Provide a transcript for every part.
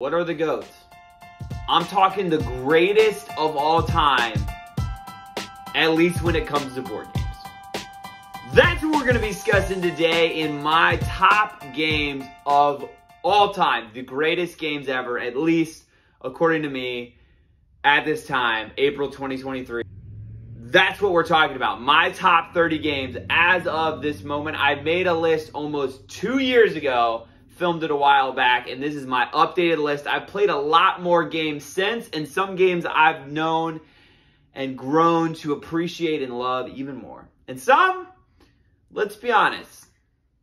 What are the GOATs? I'm talking the greatest of all time, at least when it comes to board games. That's what we're going to be discussing today in my top games of all time. The greatest games ever, at least according to me, at this time, April 2023. That's what we're talking about. My top 30 games as of this moment. I made a list almost 2 years ago, filmed it a while back, and this is my updated list. I've played a lot more games since, and some games I've known and grown to appreciate and love even more. And some, let's be honest,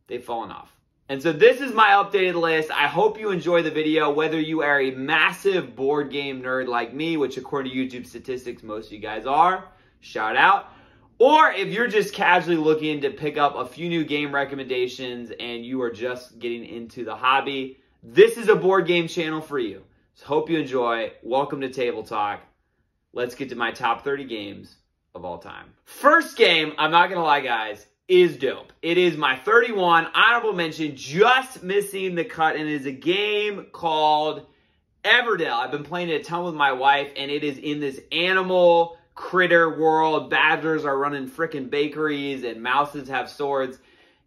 they've fallen off. And so this is my updated list. I hope you enjoy the video, whether you are a massive board game nerd like me, which according to YouTube statistics, most of you guys are. Shout out. Or if you're just casually looking to pick up a few new game recommendations and you are just getting into the hobby, this is a board game channel for you. So hope you enjoy. Welcome to Table Talk. Let's get to my top 30 games of all time. First game, I'm not going to lie, guys, is dope. It is my 31 honorable mention, just missing the cut, and it is a game called Everdale. I've been playing it a ton with my wife, and it is in this animal critter world. Badgers are running freaking bakeries and mouses have swords.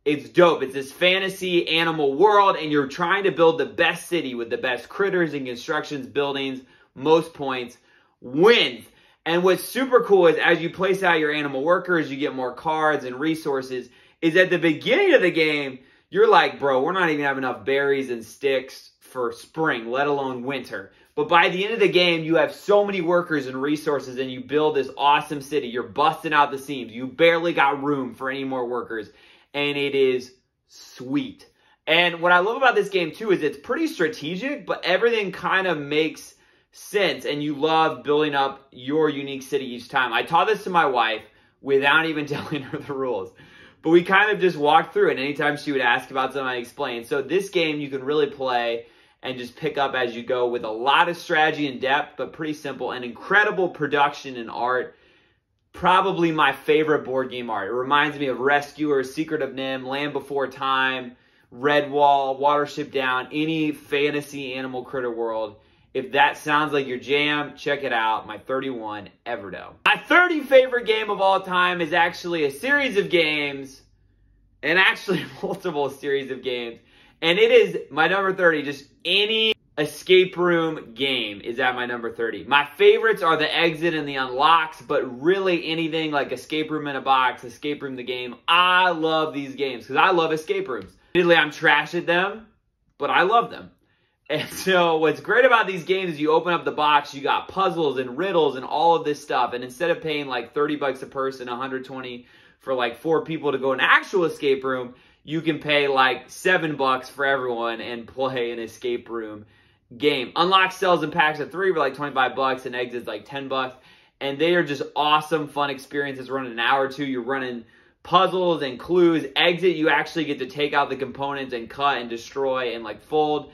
It's dope. It's this fantasy animal world, and you're trying to build the best city with the best critters and constructions, buildings, most points wins. And what's super cool is as you place out your animal workers, you get more cards and resources. Is at the beginning of the game, you're like, bro, we're not even having enough berries and sticks for spring, let alone winter. But by the end of the game, you have so many workers and resources, and you build this awesome city. You're busting out the seams. You barely got room for any more workers, and it is sweet. And what I love about this game, too, is it's pretty strategic, but everything kind of makes sense, and you love building up your unique city each time. I taught this to my wife without even telling her the rules. But we kind of just walked through it, and anytime she would ask about something, I explained. So this game you can really play and just pick up as you go with a lot of strategy and depth, but pretty simple and incredible production and art. Probably my favorite board game art. It reminds me of Rescuer, Secret of Nim, Land Before Time, Redwall, Watership Down, any fantasy animal critter world. If that sounds like your jam, check it out. My 31, Everdale. My 30 favorite game of all time is actually a series of games, and actually multiple series of games. And it is my number 30. Just any escape room game is at my number 30. My favorites are the exit and the unlocks, but really anything like escape room in a box, escape room the game. I love these games because I love escape rooms. Admittedly, I'm trash at them, but I love them. And so what's great about these games is you open up the box, you got puzzles and riddles and all of this stuff. And instead of paying like 30 bucks a person, 120 for like 4 people to go in an actual escape room, you can pay like $7 for everyone and play an escape room game. Unlock sells in packs of 3 for like 25 bucks and exits like 10 bucks. And they are just awesome, fun experiences. Running an hour or two, you're running puzzles and clues. Exit, you actually get to take out the components and cut and destroy and like fold,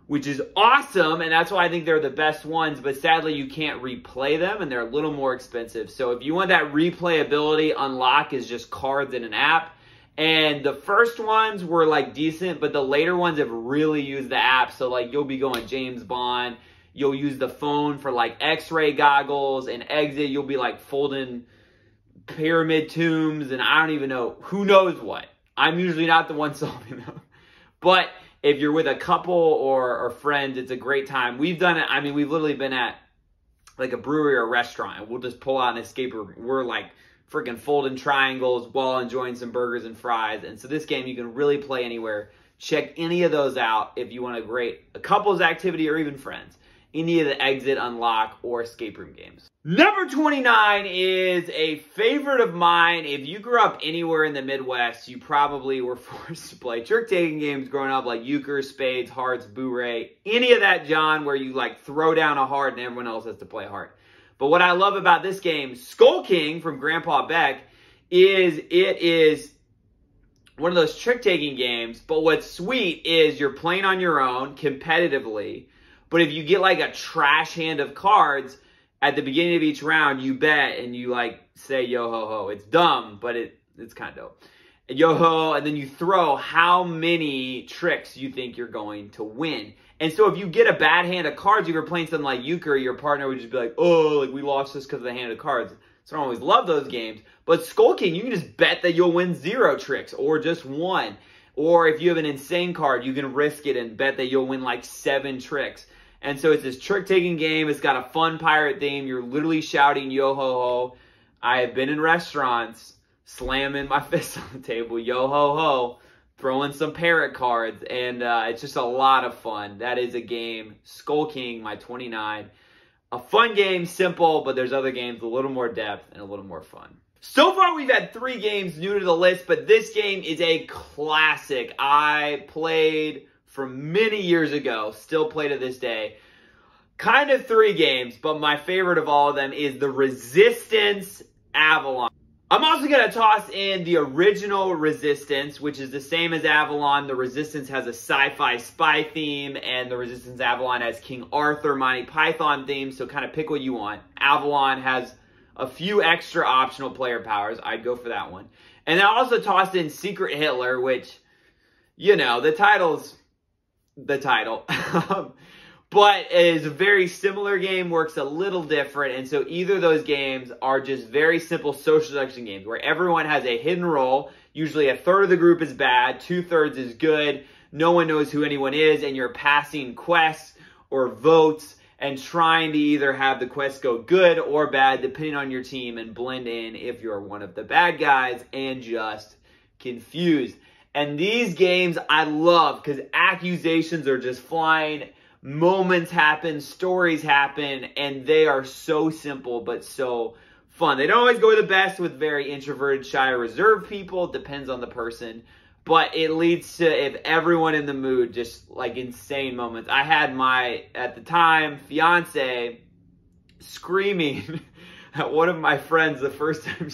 which is awesome, and that's why I think they're the best ones, but sadly you can't replay them, and they're a little more expensive. So if you want that replayability, Unlock is just cards in an app. And the first ones were like decent, but the later ones have really used the app. So like you'll be going James Bond, you'll use the phone for like X-ray goggles, and Exit, you'll be like folding pyramid tombs, and I don't even know, who knows what. I'm usually not the one solving them. But if you're with a couple or friends, it's a great time. We've done it. I mean, we've literally been at like a brewery or a restaurant, and we'll just pull out an escape room. We're like freaking folding triangles while enjoying some burgers and fries. And so this game, you can really play anywhere. Check any of those out if you want a couples activity or even friends. Any of the Exit, Unlock, or escape room games. Number 29 is a favorite of mine. If you grew up anywhere in the Midwest, you probably were forced to play trick-taking games growing up, like euchre, spades, hearts, bourrée, any of that, John, where you like throw down a heart and everyone else has to play a heart. But what I love about this game, Skull King from Grandpa Beck, is it is one of those trick-taking games, but what's sweet is you're playing on your own competitively. But if you get like a trash hand of cards at the beginning of each round, you bet and you like say yo ho ho. It's dumb, but it's kind of dope. Yo ho, and then you throw how many tricks you think you're going to win. And so if you get a bad hand of cards, if you're playing something like euchre, your partner would just be like, oh, like we lost this because of the hand of cards. So I don't always love those games. But Skull King, you can just bet that you'll win 0 tricks or just 1. Or if you have an insane card, you can risk it and bet that you'll win like 7 tricks. And so it's this trick-taking game. It's got a fun pirate theme. You're literally shouting yo-ho-ho. I have been in restaurants, slamming my fist on the table, yo-ho-ho, throwing some parrot cards. And it's just a lot of fun. That is a game. Skull King, my 29. A fun game, simple, but there's other games, a little more depth and a little more fun. So far, we've had 3 games new to the list, but this game is a classic. I played from many years ago, still play to this day. Kind of 3 games, but my favorite of all of them is the Resistance Avalon. I'm also going to toss in the original Resistance, which is the same as Avalon. The Resistance has a sci-fi spy theme, and the Resistance Avalon has King Arthur, Monty Python theme, so kind of pick what you want. Avalon has a few extra optional player powers. I'd go for that one. And I also tossed in Secret Hitler, which, you know, the title's the title. But it is a very similar game, works a little different. And so either of those games are just very simple social deduction games where everyone has a hidden role. Usually a third of the group is bad, 2/3 is good. No one knows who anyone is, and you're passing quests or votes and trying to either have the quest go good or bad, depending on your team, and blend in if you're one of the bad guys and just confused. And these games I love because accusations are just flying, moments happen, stories happen, and they are so simple but so fun. They don't always go the best with very introverted, shy, or reserved people. It depends on the person. But it leads to, if everyone in the mood, just like insane moments. I had my, at the time, fiance screaming at one of my friends the first time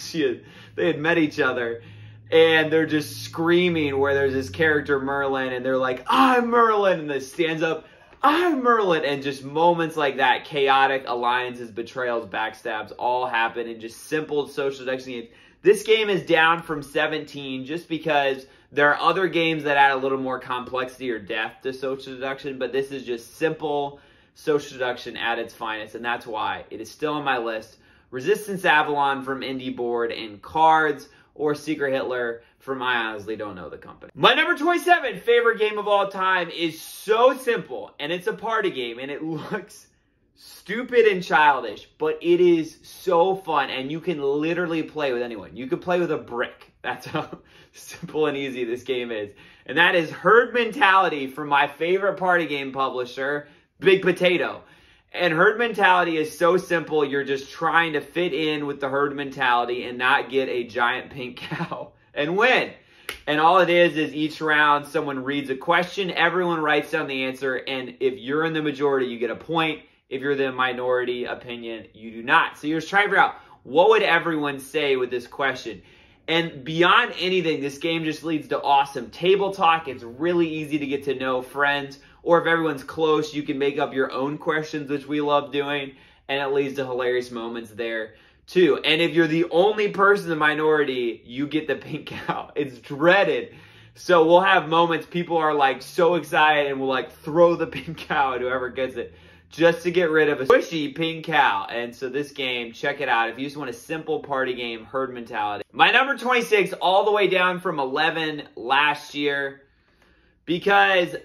they had met each other. And they're just screaming where there's this character, Merlin, and they're like, I'm Merlin, and then stands up, I'm Merlin, and just moments like that, chaotic alliances, betrayals, backstabs, all happen in just simple social deduction games. This game is down from 17 just because there are other games that add a little more complexity or depth to social deduction, but this is just simple social deduction at its finest, and that's why it is still on my list. Resistance Avalon from Indie Board and Cards, or Secret Hitler from I honestly don't know the company. My number 27 favorite game of all time is so simple, and it's a party game, and it looks stupid and childish, but it is so fun, and you can literally play with anyone. You could play with a brick. That's how simple and easy this game is. And that is Herd Mentality from my favorite party game publisher, Big Potato. And herd mentality is so simple. You're just trying to fit in with the herd mentality and not get a giant pink cow and win. And all it is each round someone reads a question, everyone writes down the answer, and if you're in the majority, you get a point. If you're the minority opinion, you do not. So you're just trying to figure out, what would everyone say with this question? And beyond anything, this game just leads to awesome table talk. It's really easy to get to know friends. Or if everyone's close, you can make up your own questions, which we love doing. And it leads to hilarious moments there, too. And if you're the only person in the minority, you get the pink cow. It's dreaded. So we'll have moments, people are like so excited and we'll like throw the pink cow at whoever gets it, just to get rid of a squishy pink cow. And so this game, check it out. If you just want a simple party game, herd mentality. My number 26, all the way down from 11 last year, because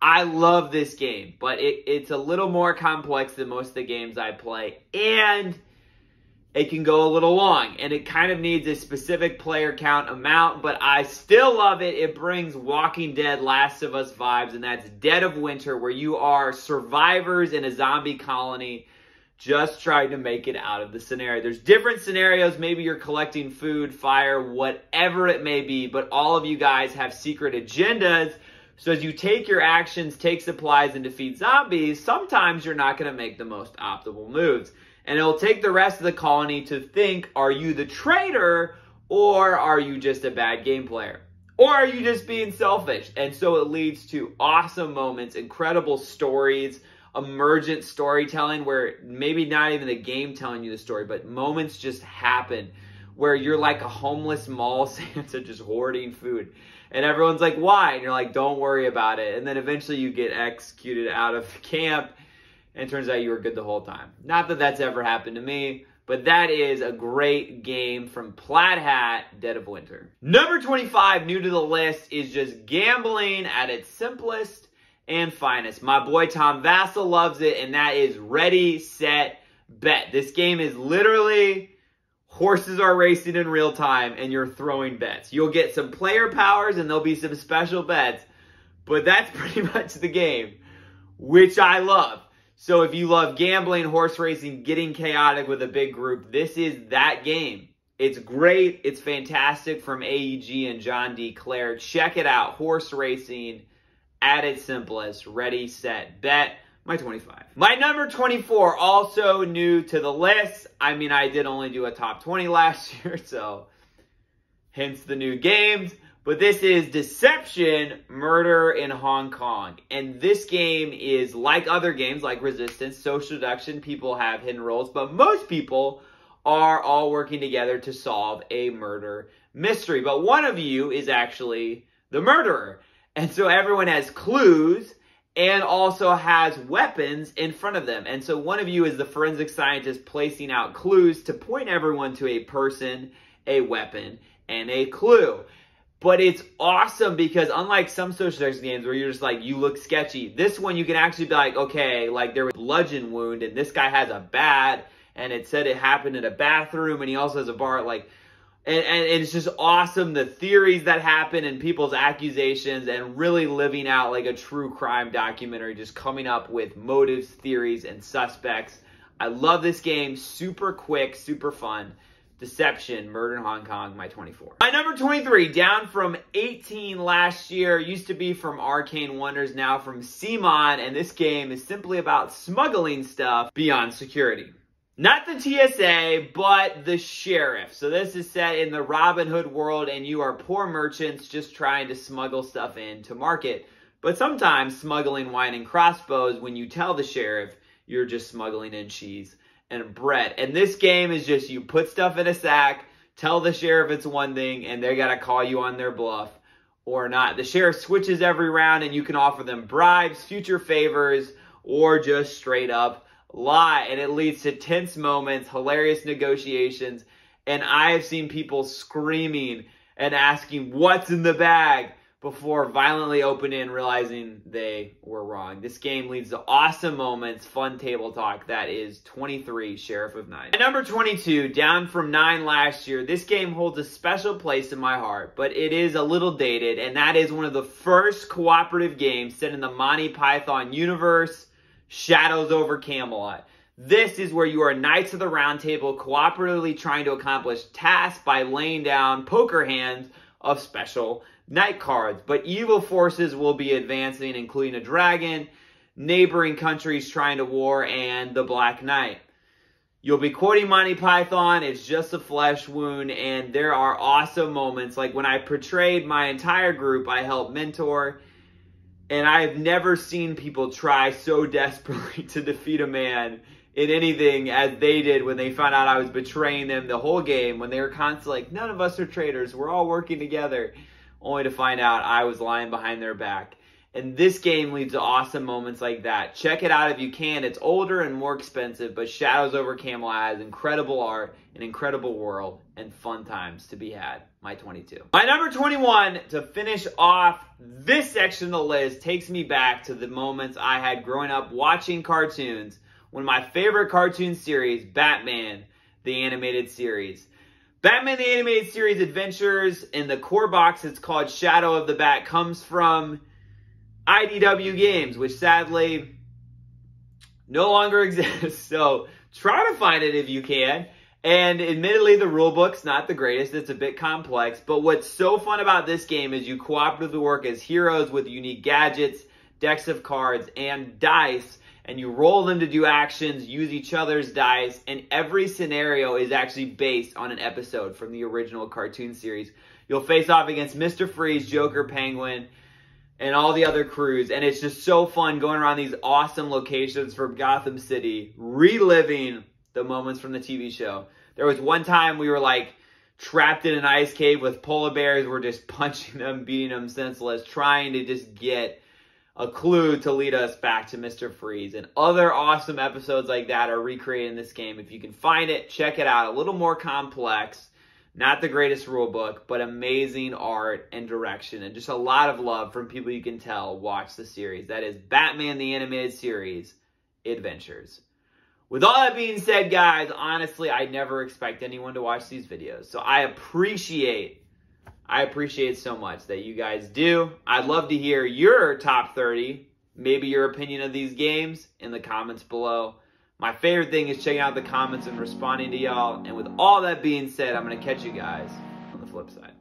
I love this game, but it's a little more complex than most of the games I play, and it can go a little long, and it kind of needs a specific player count amount, but I still love it. It brings Walking Dead, Last of Us vibes, and that's Dead of Winter, where you are survivors in a zombie colony just trying to make it out of the scenario. There's different scenarios. Maybe you're collecting food, fire, whatever it may be, but all of you guys have secret agendas. So as you take your actions, take supplies, and defeat zombies, sometimes you're not going to make the most optimal moves. And it'll take the rest of the colony to think, are you the traitor, or are you just a bad game player? Or are you just being selfish? And so it leads to awesome moments, incredible stories, emergent storytelling where maybe not even the game telling you the story, but moments just happen where you're like a homeless mall Santa just hoarding food. And everyone's like, why? And you're like, don't worry about it. And then eventually you get executed out of camp, and it turns out you were good the whole time. Not that that's ever happened to me, but that is a great game from Plaid Hat, Dead of Winter. Number 25, new to the list, is just gambling at its simplest and finest. My boy Tom Vassell loves it, and that is Ready, Set, Bet. This game is literally horses are racing in real time, and you're throwing bets. You'll get some player powers, and there'll be some special bets, but that's pretty much the game, which I love. So if you love gambling, horse racing, getting chaotic with a big group, this is that game. It's great. It's fantastic from AEG and John D. Clare. Check it out. Horse racing at its simplest. Ready, set, bet. My 25. My number 24, also new to the list. I mean, I did only do a top 20 last year, so hence the new games. But this is Deception, Murder in Hong Kong. And this game is like other games, like Resistance, Social Deduction. People have hidden roles, but most people are all working together to solve a murder mystery. But one of you is actually the murderer. And so everyone has clues and also has weapons in front of them. And so one of you is the forensic scientist placing out clues to point everyone to a person, a weapon, and a clue. But it's awesome because unlike some social deduction games where you're just like, you look sketcy, this one you can actually be like, okay, like there was a bludgeon wound and this guy has a bat and it said it happened in a bathroom and he also has a bar, like, and it's just awesome, the theories that happen and people's accusations, and really living out like a true crime documentary, just coming up with motives, theories, and suspects. I love this game. Super quick, super fun. Deception, Murder in Hong Kong, my 24. My number 23, down from 18 last year, used to be from Arcane Wonders, now from CMON, and this game is simply about smuggling stuff beyond security. Not the TSA, but the sheriff. So this is set in the Robin Hood world, and you are poor merchants just trying to smuggle stuff into market. But sometimes smuggling wine and crossbows, when you tell the sheriff, you're just smuggling in cheese and bread. And this game is just you put stuff in a sack, tell the sheriff it's one thing, and they gotta call you on their bluff or not. The sheriff switches every round, and you can offer them bribes, future favors, or just straight up lie. And it leads to tense moments, hilarious negotiations, and I have seen people screaming and asking what's in the bag before violently opening and realizing they were wrong. This game leads to awesome moments, fun table talk. That is 23, Sheriff of Night. At number 22, down from 9 last year, this game holds a special place in my heart, but it is a little dated, and that is one of the first cooperative games set in the Monty Python universe, Shadows over Camelot. This is where you are Knights of the Round Table cooperatively trying to accomplish tasks by laying down poker hands of special night cards. But evil forces will be advancing, including a dragon, neighboring countries trying to war, and the Black Knight. You'll be quoting Monty Python, it's just a flesh wound, and there are awesome moments. Like when I portrayed my entire group, I helped mentor, and I've never seen people try so desperately to defeat a man in anything as they did when they found out I was betraying them the whole game, when they were constantly like, none of us are traitors, we're all working together, only to find out I was lying behind their back. And this game leads to awesome moments like that. Check it out if you can. It's older and more expensive, but Shadows over Camelot has incredible art, an incredible world, and fun times to be had. My 22. My number 21, to finish off this section of the list, takes me back to the moments I had growing up watching cartoons. One of my favorite cartoon series, Batman, the animated series. Batman the Animated Series Adventures, in the core box it's called Shadow of the Bat, comes from IDW Games, which sadly no longer exists. So try to find it if you can. And admittedly, the rulebook's not the greatest. It's a bit complex. But what's so fun about this game is you cooperatively work as heroes with unique gadgets, decks of cards, and dice. And you roll them to do actions, use each other's dice, and every scenario is actually based on an episode from the original cartoon series. You'll face off against Mr. Freeze, Joker, Penguin, and all the other crews, and it's just so fun going around these awesome locations from Gotham City, reliving the moments from the TV show. There was one time we were like trapped in an ice cave with polar bears. We're just punching them, beating them senseless, trying to just get a clue to lead us back to Mr. Freeze. And other awesome episodes like that are recreated in this game. If you can find it, check it out. A little more complex. Not the greatest rule book, but amazing art and direction. And just a lot of love from people you can tell watch the series. That is Batman the Animated Series Adventures. With all that being said, guys, honestly, I never expect anyone to watch these videos. So I appreciate so much that you guys do. I'd love to hear your top 30, maybe your opinion of these games in the comments below. My favorite thing is checking out the comments and responding to y'all. And with all that being said, I'm going to catch you guys on the flip side.